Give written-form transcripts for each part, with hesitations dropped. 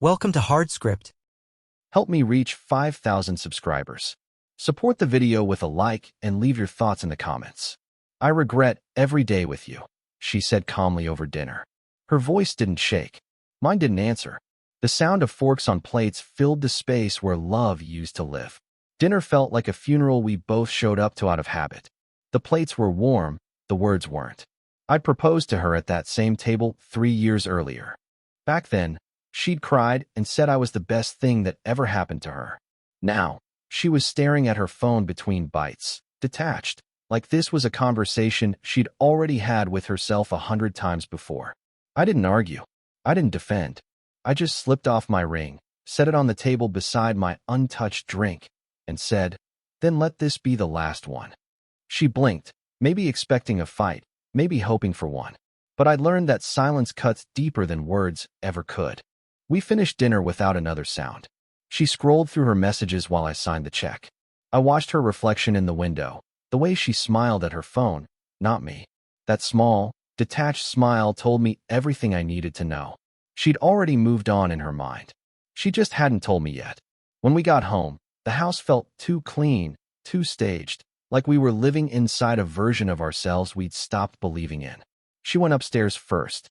Welcome to HardScript. Help me reach 5,000 subscribers. Support the video with a like and leave your thoughts in the comments. I regret every day with you, she said calmly over dinner. Her voice didn't shake. Mine didn't answer. The sound of forks on plates filled the space where love used to live. Dinner felt like a funeral we both showed up to out of habit. The plates were warm, the words weren't. I'd proposed to her at that same table 3 years earlier. Back then, she'd cried and said I was the best thing that ever happened to her. Now, she was staring at her phone between bites, detached, like this was a conversation she'd already had with herself 100 times before. I didn't argue. I didn't defend. I just slipped off my ring, set it on the table beside my untouched drink, and said, "Then let this be the last one." She blinked, maybe expecting a fight, maybe hoping for one. But I'd learned that silence cuts deeper than words ever could. We finished dinner without another sound. She scrolled through her messages while I signed the check. I watched her reflection in the window, the way she smiled at her phone, not me. That small, detached smile told me everything I needed to know. She'd already moved on in her mind. She just hadn't told me yet. When we got home, the house felt too clean, too staged, like we were living inside a version of ourselves we'd stopped believing in. She went upstairs first.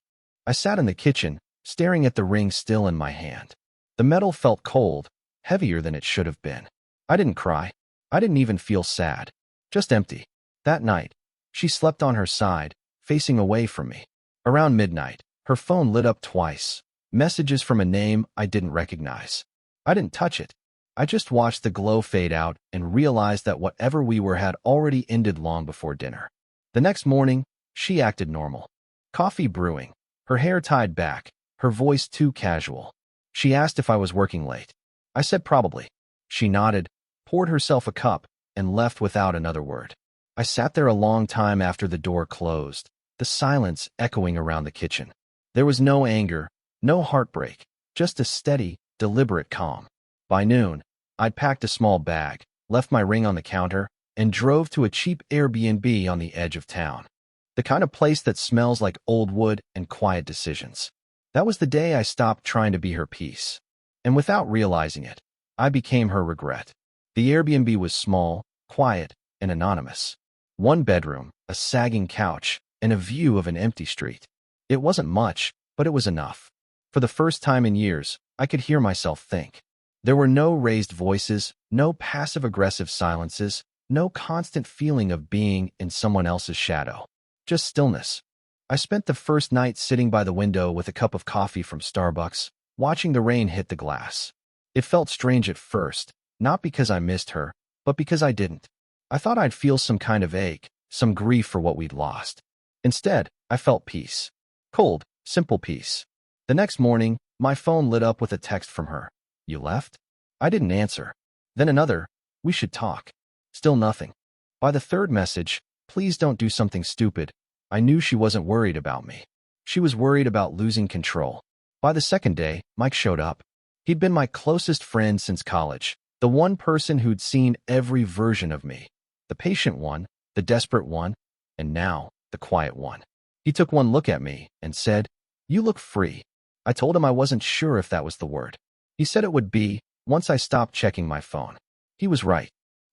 I sat in the kitchen, staring at the ring still in my hand. The metal felt cold, heavier than it should have been. I didn't cry. I didn't even feel sad. Just empty. That night, she slept on her side, facing away from me. Around midnight, her phone lit up twice. Messages from a name I didn't recognize. I didn't touch it. I just watched the glow fade out and realized that whatever we were had already ended long before dinner. The next morning, she acted normal. Coffee brewing, her hair tied back, her voice too casual. She asked if I was working late. I said probably. She nodded, poured herself a cup, and left without another word. I sat there a long time after the door closed, the silence echoing around the kitchen. There was no anger, no heartbreak, just a steady, deliberate calm. By noon, I'd packed a small bag, left my ring on the counter, and drove to a cheap Airbnb on the edge of town. The kind of place that smells like old wood and quiet decisions. That was the day I stopped trying to be her peace. And without realizing it, I became her regret. The Airbnb was small, quiet, and anonymous. One bedroom, a sagging couch, and a view of an empty street. It wasn't much, but it was enough. For the first time in years, I could hear myself think. There were no raised voices, no passive-aggressive silences, no constant feeling of being in someone else's shadow. Just stillness. I spent the first night sitting by the window with a cup of coffee from Starbucks, watching the rain hit the glass. It felt strange at first, not because I missed her, but because I didn't. I thought I'd feel some kind of ache, some grief for what we'd lost. Instead, I felt peace. Cold, simple peace. The next morning, my phone lit up with a text from her. "You left?" I didn't answer. Then another, "We should talk." Still nothing. By the third message, "Please don't do something stupid," I knew she wasn't worried about me. She was worried about losing control. By the second day, Mike showed up. He'd been my closest friend since college, the one person who'd seen every version of me. The patient one, the desperate one, and now, the quiet one. He took one look at me and said, "You look free." I told him I wasn't sure if that was the word. He said it would be, once I stopped checking my phone. He was right.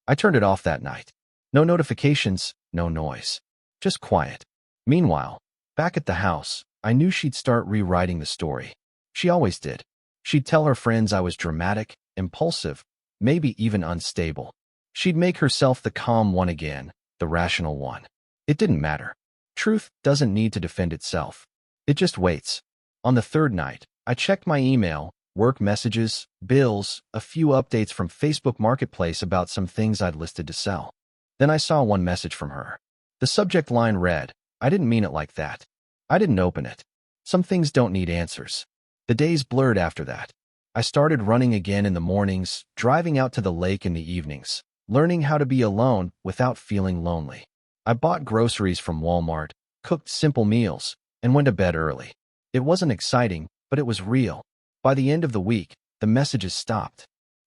I turned it off that night. No notifications, no noise. Just quiet. Meanwhile, back at the house, I knew she'd start rewriting the story. She always did. She'd tell her friends I was dramatic, impulsive, maybe even unstable. She'd make herself the calm one again, the rational one. It didn't matter. Truth doesn't need to defend itself. It just waits. On the third night, I checked my email, work messages, bills, a few updates from Facebook Marketplace about some things I'd listed to sell. Then I saw one message from her. The subject line read, "I didn't mean it like that." I didn't open it. Some things don't need answers. The days blurred after that. I started running again in the mornings, driving out to the lake in the evenings, learning how to be alone without feeling lonely. I bought groceries from Walmart, cooked simple meals, and went to bed early. It wasn't exciting, but it was real. By the end of the week, the messages stopped.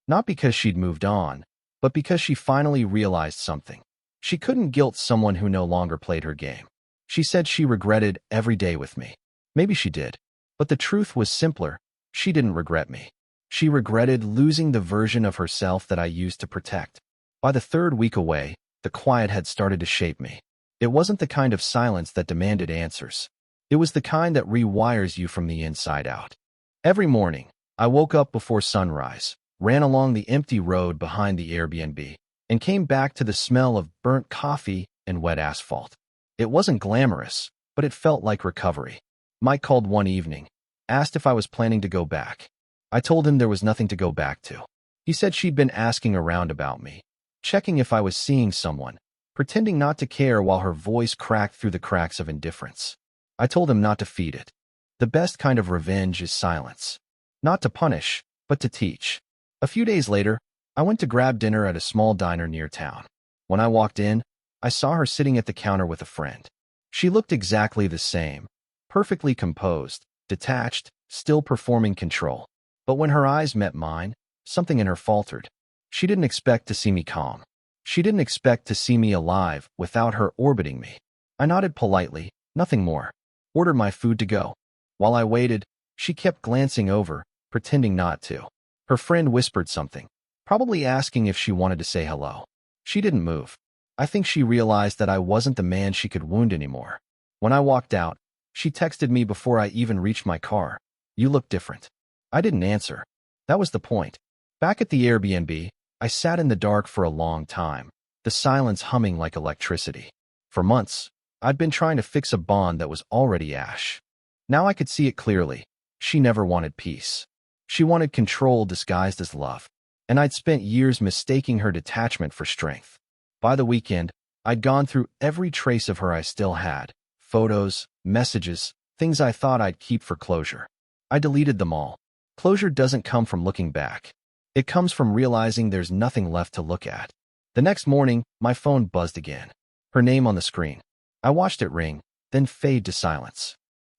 Not because she'd moved on, but because she finally realized something. She couldn't guilt someone who no longer played her game. She said she regretted every day with me. Maybe she did. But the truth was simpler. She didn't regret me. She regretted losing the version of herself that I used to protect. By the third week away, the quiet had started to shape me. It wasn't the kind of silence that demanded answers. It was the kind that rewires you from the inside out. Every morning, I woke up before sunrise, ran along the empty road behind the Airbnb, and came back to the smell of burnt coffee and wet asphalt. It wasn't glamorous, but it felt like recovery. Mike called one evening, asked if I was planning to go back. I told him there was nothing to go back to. He said she'd been asking around about me, checking if I was seeing someone, pretending not to care while her voice cracked through the cracks of indifference. I told him not to feed it. The best kind of revenge is silence. Not to punish, but to teach. A few days later, I went to grab dinner at a small diner near town. When I walked in, I saw her sitting at the counter with a friend. She looked exactly the same, perfectly composed, detached, still performing control. But when her eyes met mine, something in her faltered. She didn't expect to see me calm. She didn't expect to see me alive without her orbiting me. I nodded politely, nothing more. Ordered my food to go. While I waited, she kept glancing over, pretending not to. Her friend whispered something, probably asking if she wanted to say hello. She didn't move. I think she realized that I wasn't the man she could wound anymore. When I walked out, she texted me before I even reached my car. "You look different." I didn't answer. That was the point. Back at the Airbnb, I sat in the dark for a long time, the silence humming like electricity. For months, I'd been trying to fix a bond that was already ash. Now I could see it clearly. She never wanted peace. She wanted control disguised as love. And I'd spent years mistaking her detachment for strength. By the weekend, I'd gone through every trace of her I still had. Photos, messages, things I thought I'd keep for closure. I deleted them all. Closure doesn't come from looking back. It comes from realizing there's nothing left to look at. The next morning, my phone buzzed again. Her name on the screen. I watched it ring, then fade to silence.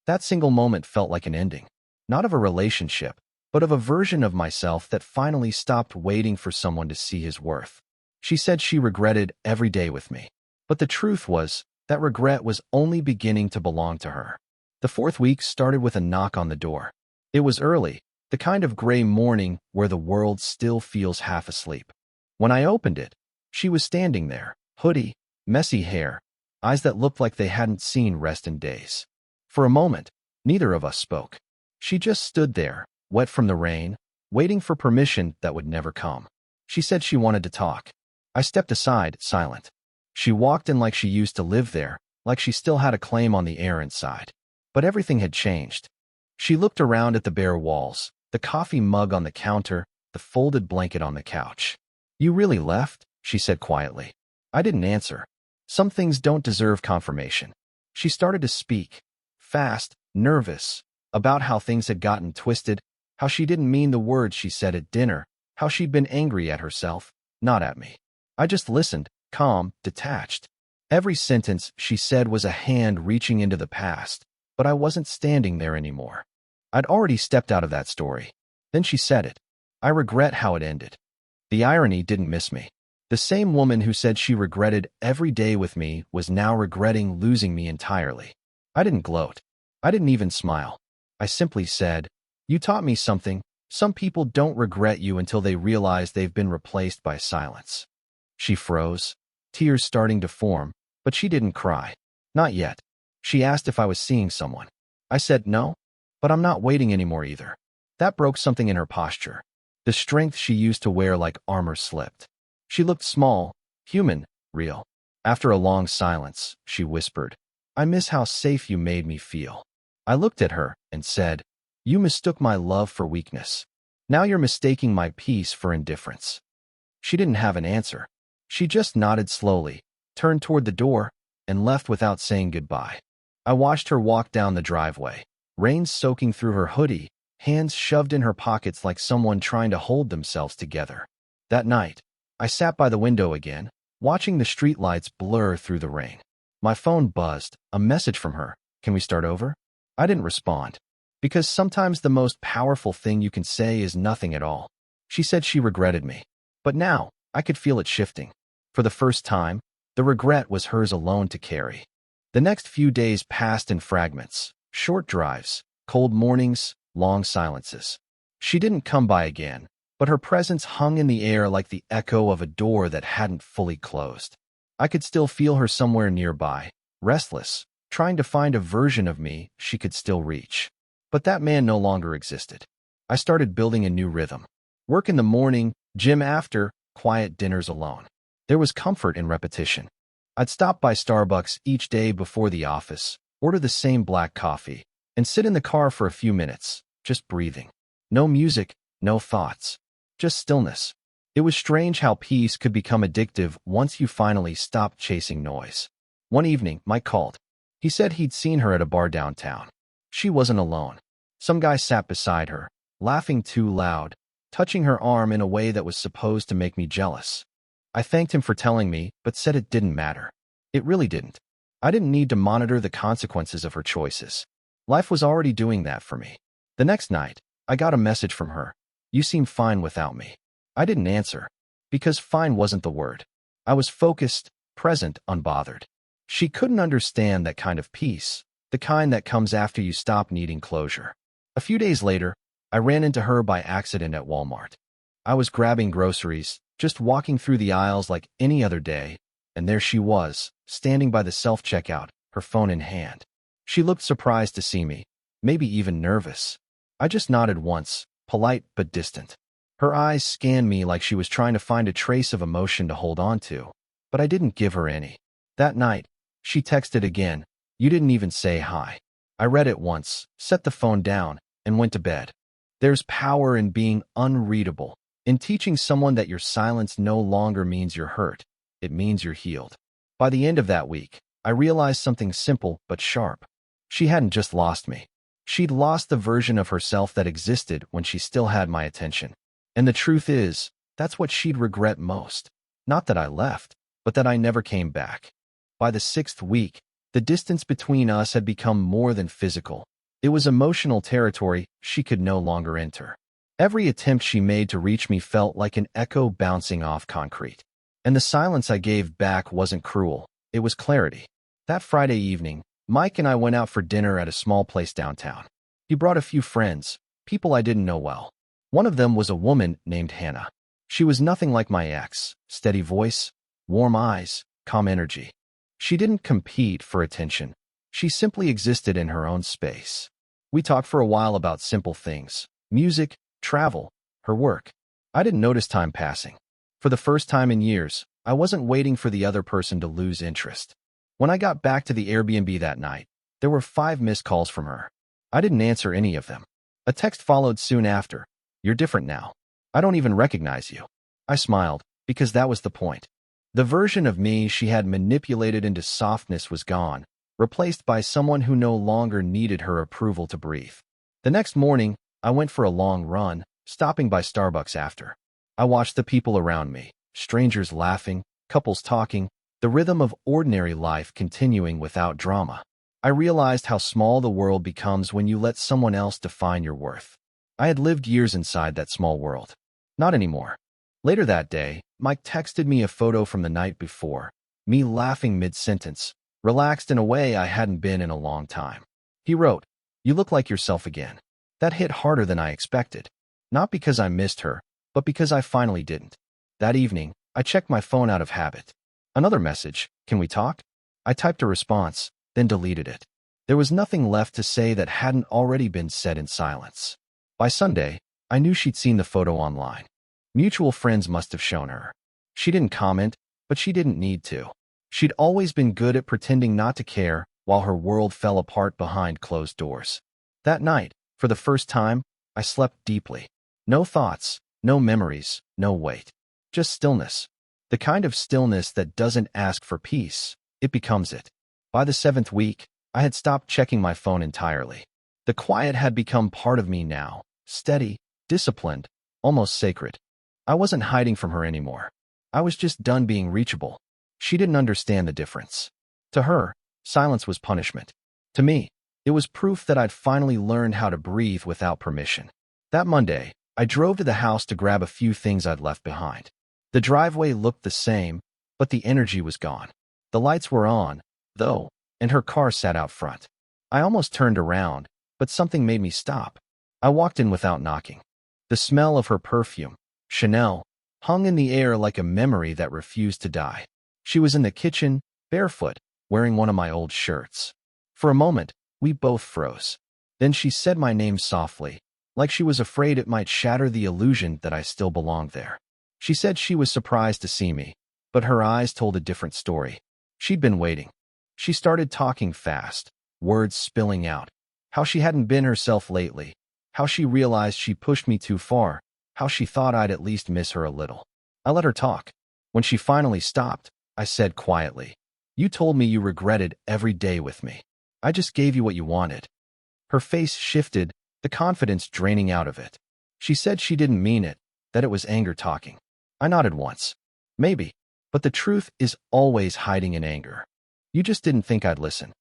That single moment felt like an ending. Not of a relationship, but of a version of myself that finally stopped waiting for someone to see his worth. She said she regretted every day with me. But the truth was, that regret was only beginning to belong to her. The fourth week started with a knock on the door. It was early, the kind of gray morning where the world still feels half asleep. When I opened it, she was standing there, hoodie, messy hair, eyes that looked like they hadn't seen rest in days. For a moment, neither of us spoke. She just stood there, wet from the rain, waiting for permission that would never come. She said she wanted to talk. I stepped aside, silent. She walked in like she used to live there, like she still had a claim on the air inside. But everything had changed. She looked around at the bare walls, the coffee mug on the counter, the folded blanket on the couch. "You really left?" she said quietly. I didn't answer. Some things don't deserve confirmation. She started to speak, fast, nervous, about how things had gotten twisted, how she didn't mean the words she said at dinner, how she'd been angry at herself, not at me. I just listened, calm, detached. Every sentence she said was a hand reaching into the past, but I wasn't standing there anymore. I'd already stepped out of that story. Then she said it. I regret how it ended. The irony didn't miss me. The same woman who said she regretted every day with me was now regretting losing me entirely. I didn't gloat. I didn't even smile. I simply said, "You taught me something. Some people don't regret you until they realize they've been replaced by silence." She froze, tears starting to form, but she didn't cry. Not yet. She asked if I was seeing someone. I said no, but I'm not waiting anymore either. That broke something in her posture. The strength she used to wear like armor slipped. She looked small, human, real. After a long silence, she whispered, "I miss how safe you made me feel." I looked at her and said, "You mistook my love for weakness. Now you're mistaking my peace for indifference." She didn't have an answer. She just nodded slowly, turned toward the door, and left without saying goodbye. I watched her walk down the driveway, rain soaking through her hoodie, hands shoved in her pockets like someone trying to hold themselves together. That night, I sat by the window again, watching the streetlights blur through the rain. My phone buzzed, a message from her. "Can we start over?" I didn't respond, because sometimes the most powerful thing you can say is nothing at all. She said she regretted me, but now I could feel it shifting. For the first time, the regret was hers alone to carry. The next few days passed in fragments, short drives, cold mornings, long silences. She didn't come by again, but her presence hung in the air like the echo of a door that hadn't fully closed. I could still feel her somewhere nearby, restless, trying to find a version of me she could still reach. But that man no longer existed. I started building a new rhythm. Work in the morning, gym after, quiet dinners alone. There was comfort in repetition. I'd stop by Starbucks each day before the office, order the same black coffee, and sit in the car for a few minutes, just breathing. No music, no thoughts, just stillness. It was strange how peace could become addictive once you finally stopped chasing noise. One evening, Mike called. He said he'd seen her at a bar downtown. She wasn't alone. Some guy sat beside her, laughing too loud, touching her arm in a way that was supposed to make me jealous. I thanked him for telling me, but said it didn't matter. It really didn't. I didn't need to monitor the consequences of her choices. Life was already doing that for me. The next night, I got a message from her. You seem fine without me. I didn't answer, because fine wasn't the word. I was focused, present, unbothered. She couldn't understand that kind of peace, the kind that comes after you stop needing closure. A few days later, I ran into her by accident at Walmart. I was grabbing groceries, just walking through the aisles like any other day, and there she was, standing by the self-checkout, her phone in hand. She looked surprised to see me, maybe even nervous. I just nodded once, polite but distant. Her eyes scanned me like she was trying to find a trace of emotion to hold on to, but I didn't give her any. That night, she texted again. You didn't even say hi. I read it once, set the phone down, and went to bed. There's power in being unreadable, in teaching someone that your silence no longer means you're hurt. It means you're healed. By the end of that week, I realized something simple but sharp. She hadn't just lost me. She'd lost the version of herself that existed when she still had my attention. And the truth is, that's what she'd regret most. Not that I left, but that I never came back. By the 6th week, the distance between us had become more than physical. It was emotional territory she could no longer enter. Every attempt she made to reach me felt like an echo bouncing off concrete. And the silence I gave back wasn't cruel, it was clarity. That Friday evening, Mike and I went out for dinner at a small place downtown. He brought a few friends, people I didn't know well. One of them was a woman named Hannah. She was nothing like my ex, steady voice, warm eyes, calm energy. She didn't compete for attention. She simply existed in her own space. We talked for a while about simple things, music, travel, her work. I didn't notice time passing. For the first time in years, I wasn't waiting for the other person to lose interest. When I got back to the Airbnb that night, there were 5 missed calls from her. I didn't answer any of them. A text followed soon after. You're different now. I don't even recognize you. I smiled, because that was the point. The version of me she had manipulated into softness was gone, replaced by someone who no longer needed her approval to breathe. The next morning, I went for a long run, stopping by Starbucks after. I watched the people around me, strangers laughing, couples talking, the rhythm of ordinary life continuing without drama. I realized how small the world becomes when you let someone else define your worth. I had lived years inside that small world. Not anymore. Later that day, Mike texted me a photo from the night before, me laughing mid-sentence, relaxed in a way I hadn't been in a long time. He wrote, "You look like yourself again." That hit harder than I expected. Not because I missed her, but because I finally didn't. That evening, I checked my phone out of habit. Another message, "Can we talk?" I typed a response, then deleted it. There was nothing left to say that hadn't already been said in silence. By Sunday, I knew she'd seen the photo online. Mutual friends must have shown her. She didn't comment, but she didn't need to. She'd always been good at pretending not to care while her world fell apart behind closed doors. That night, for the first time, I slept deeply. No thoughts, no memories, no weight. Just stillness. The kind of stillness that doesn't ask for peace, it becomes it. By the 7th week, I had stopped checking my phone entirely. The quiet had become part of me now, steady, disciplined, almost sacred. I wasn't hiding from her anymore. I was just done being reachable. She didn't understand the difference. To her, silence was punishment. To me, it was proof that I'd finally learned how to breathe without permission. That Monday, I drove to the house to grab a few things I'd left behind. The driveway looked the same, but the energy was gone. The lights were on, though, and her car sat out front. I almost turned around, but something made me stop. I walked in without knocking. The smell of her perfume, Chanel, hung in the air like a memory that refused to die. She was in the kitchen, barefoot, wearing one of my old shirts. For a moment, we both froze. Then she said my name softly, like she was afraid it might shatter the illusion that I still belonged there. She said she was surprised to see me, but her eyes told a different story. She'd been waiting. She started talking fast, words spilling out. How she hadn't been herself lately. How she realized she pushed me too far. How she thought I'd at least miss her a little. I let her talk. When she finally stopped, I said quietly, "You told me you regretted every day with me. I just gave you what you wanted." Her face shifted, the confidence draining out of it. She said she didn't mean it, that it was anger talking. I nodded once. Maybe. But the truth is always hiding in anger. You just didn't think I'd listen.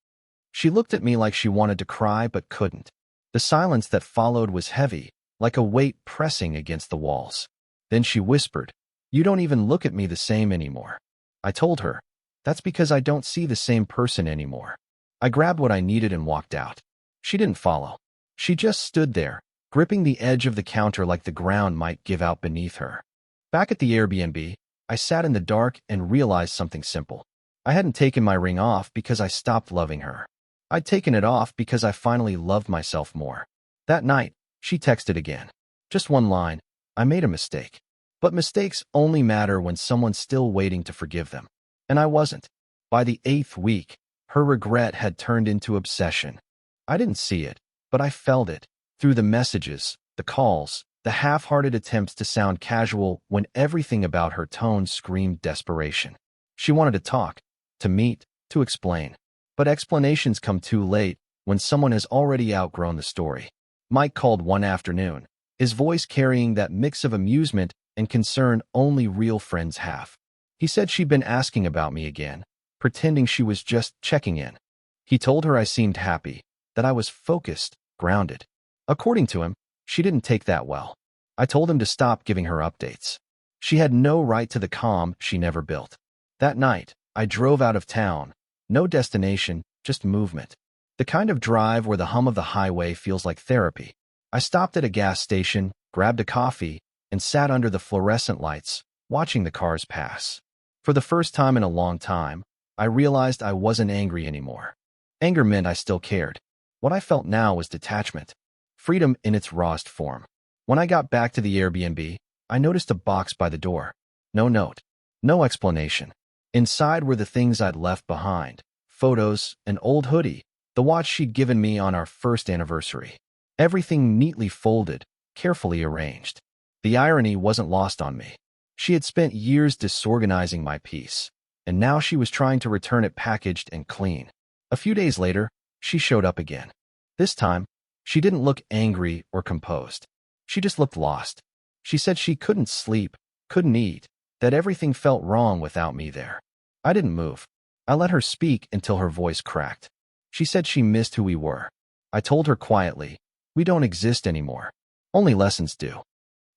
She looked at me like she wanted to cry but couldn't. The silence that followed was heavy, like a weight pressing against the walls. Then she whispered, "You don't even look at me the same anymore." I told her, "That's because I don't see the same person anymore." I grabbed what I needed and walked out. She didn't follow. She just stood there, gripping the edge of the counter like the ground might give out beneath her. Back at the Airbnb, I sat in the dark and realized something simple. I hadn't taken my ring off because I stopped loving her. I'd taken it off because I finally loved myself more. That night, she texted again. Just one line, "I made a mistake." But mistakes only matter when someone's still waiting to forgive them. And I wasn't. By the 8th week, her regret had turned into obsession. I didn't see it, but I felt it. Through the messages, the calls, the half-hearted attempts to sound casual when everything about her tone screamed desperation. She wanted to talk, to meet, to explain. But explanations come too late when someone has already outgrown the story. Mike called one afternoon, his voice carrying that mix of amusement and concern only real friends have. He said she'd been asking about me again, pretending she was just checking in. He told her I seemed happy, that I was focused, grounded. According to him, she didn't take that well. I told him to stop giving her updates. She had no right to the calm she never built. That night, I drove out of town. No destination, just movement. The kind of drive where the hum of the highway feels like therapy. I stopped at a gas station, grabbed a coffee, and sat under the fluorescent lights, watching the cars pass. For the first time in a long time, I realized I wasn't angry anymore. Anger meant I still cared. What I felt now was detachment. Freedom in its rawest form. When I got back to the Airbnb, I noticed a box by the door. No note. No explanation. Inside were the things I'd left behind. Photos, an old hoodie, the watch she'd given me on our first anniversary. Everything neatly folded, carefully arranged. The irony wasn't lost on me. She had spent years disorganizing my piece, and now she was trying to return it packaged and clean. A few days later, she showed up again. This time, she didn't look angry or composed. She just looked lost. She said she couldn't sleep, couldn't eat, that everything felt wrong without me there. I didn't move. I let her speak until her voice cracked. She said she missed who we were. I told her quietly, "We don't exist anymore. Only lessons do."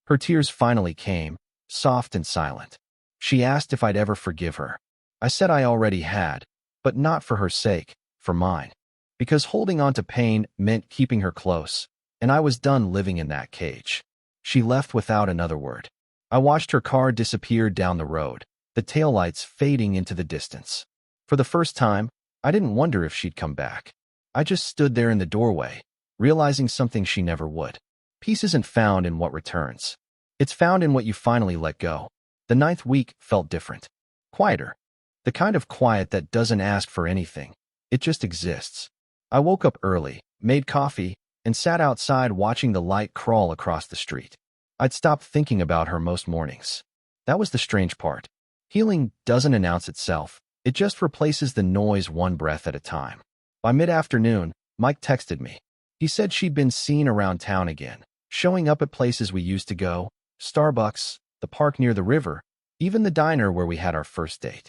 Her tears finally came, soft and silent. She asked if I'd ever forgive her. I said I already had, but not for her sake, for mine. Because holding on to pain meant keeping her close, and I was done living in that cage. She left without another word. I watched her car disappear down the road, the taillights fading into the distance. For the first time, I didn't wonder if she'd come back. I just stood there in the doorway, realizing something she never would. Peace isn't found in what returns. It's found in what you finally let go. The 9th week felt different. Quieter. The kind of quiet that doesn't ask for anything. It just exists. I woke up early, made coffee, and sat outside watching the light crawl across the street. I'd stopped thinking about her most mornings. That was the strange part. Healing doesn't announce itself. It just replaces the noise one breath at a time. By mid-afternoon, Mike texted me. He said she'd been seen around town again, showing up at places we used to go, Starbucks, the park near the river, even the diner where we had our first date.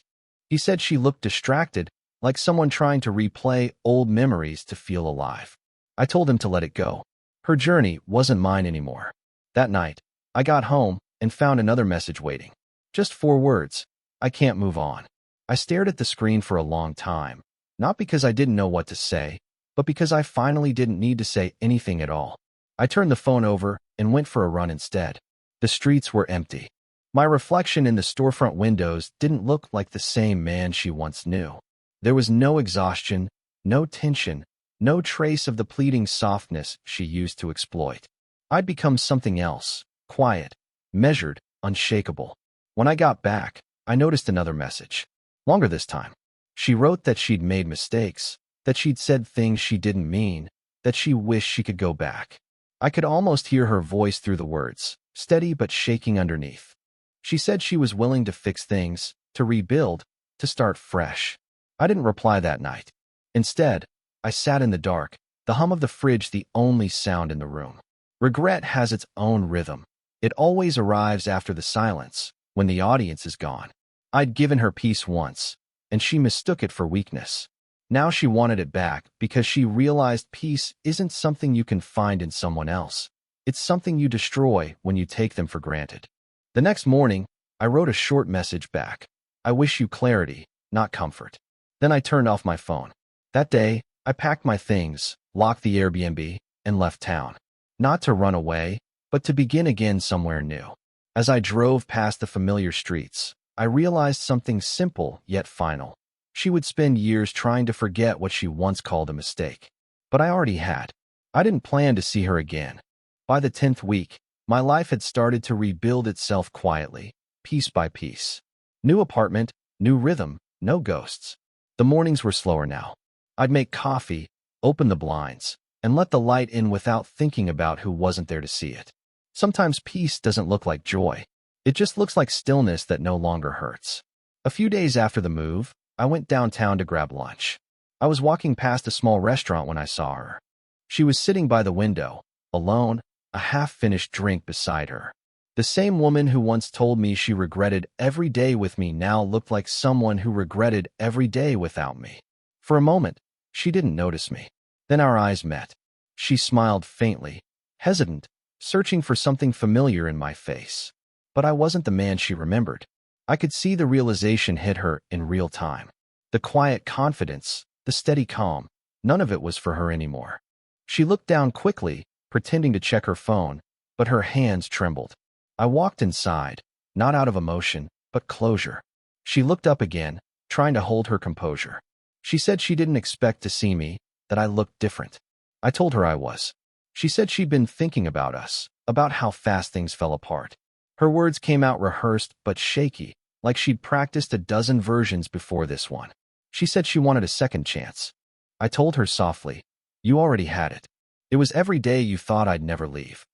He said she looked distracted, like someone trying to replay old memories to feel alive. I told him to let it go. Her journey wasn't mine anymore. That night, I got home and found another message waiting. Just 4 words. I can't move on. I stared at the screen for a long time, not because I didn't know what to say, but because I finally didn't need to say anything at all. I turned the phone over and went for a run instead. The streets were empty. My reflection in the storefront windows didn't look like the same man she once knew. There was no exhaustion, no tension, no trace of the pleading softness she used to exploit. I'd become something else, quiet, measured, unshakable. When I got back, I noticed another message. Longer this time. She wrote that she'd made mistakes, that she'd said things she didn't mean, that she wished she could go back. I could almost hear her voice through the words, steady but shaking underneath. She said she was willing to fix things, to rebuild, to start fresh. I didn't reply that night. Instead, I sat in the dark, the hum of the fridge the only sound in the room. Regret has its own rhythm. It always arrives after the silence, when the audience is gone. I'd given her peace once, and she mistook it for weakness. Now she wanted it back because she realized peace isn't something you can find in someone else. It's something you destroy when you take them for granted. The next morning, I wrote a short message back. I wish you clarity, not comfort. Then I turned off my phone. That day, I packed my things, locked the Airbnb, and left town. Not to run away, but to begin again somewhere new. As I drove past the familiar streets, I realized something simple yet final. She would spend years trying to forget what she once called a mistake. But I already had. I didn't plan to see her again. By the 10th week, my life had started to rebuild itself quietly, piece by piece. New apartment, new rhythm, no ghosts. The mornings were slower now. I'd make coffee, open the blinds, and let the light in without thinking about who wasn't there to see it. Sometimes peace doesn't look like joy. It just looks like stillness that no longer hurts. A few days after the move, I went downtown to grab lunch. I was walking past a small restaurant when I saw her. She was sitting by the window, alone, a half-finished drink beside her. The same woman who once told me she regretted every day with me now looked like someone who regretted every day without me. For a moment, she didn't notice me. Then our eyes met. She smiled faintly, hesitant, searching for something familiar in my face. But I wasn't the man she remembered. I could see the realization hit her in real time. The quiet confidence, the steady calm, none of it was for her anymore. She looked down quickly, pretending to check her phone, but her hands trembled. I walked inside, not out of emotion, but closure. She looked up again, trying to hold her composure. She said she didn't expect to see me, that I looked different. I told her I was. She said she'd been thinking about us, about how fast things fell apart. Her words came out rehearsed but shaky, like she'd practiced a dozen versions before this one. She said she wanted a second chance. I told her softly, "You already had it. It was every day you thought I'd never leave."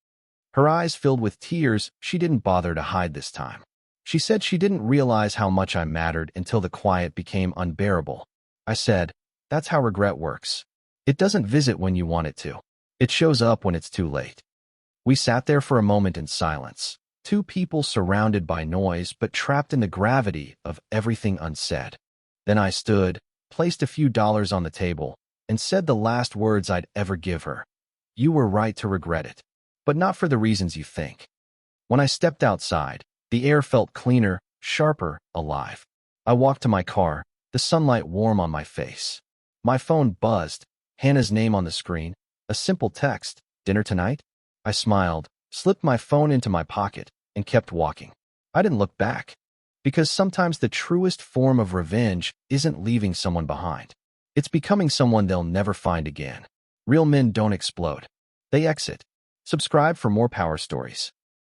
Her eyes filled with tears she didn't bother to hide this time. She said she didn't realize how much I mattered until the quiet became unbearable. I said, "That's how regret works. It doesn't visit when you want it to. It shows up when it's too late." We sat there for a moment in silence, two people surrounded by noise but trapped in the gravity of everything unsaid. Then I stood, placed a few dollars on the table, and said the last words I'd ever give her. "You were right to regret it, but not for the reasons you think." When I stepped outside, the air felt cleaner, sharper, alive. I walked to my car, the sunlight warm on my face. My phone buzzed, Hannah's name on the screen, a simple text, "Dinner tonight?" I smiled, slipped my phone into my pocket, and kept walking. I didn't look back, because sometimes the truest form of revenge isn't leaving someone behind. It's becoming someone they'll never find again. Real men don't explode. They exit. Subscribe for more power stories.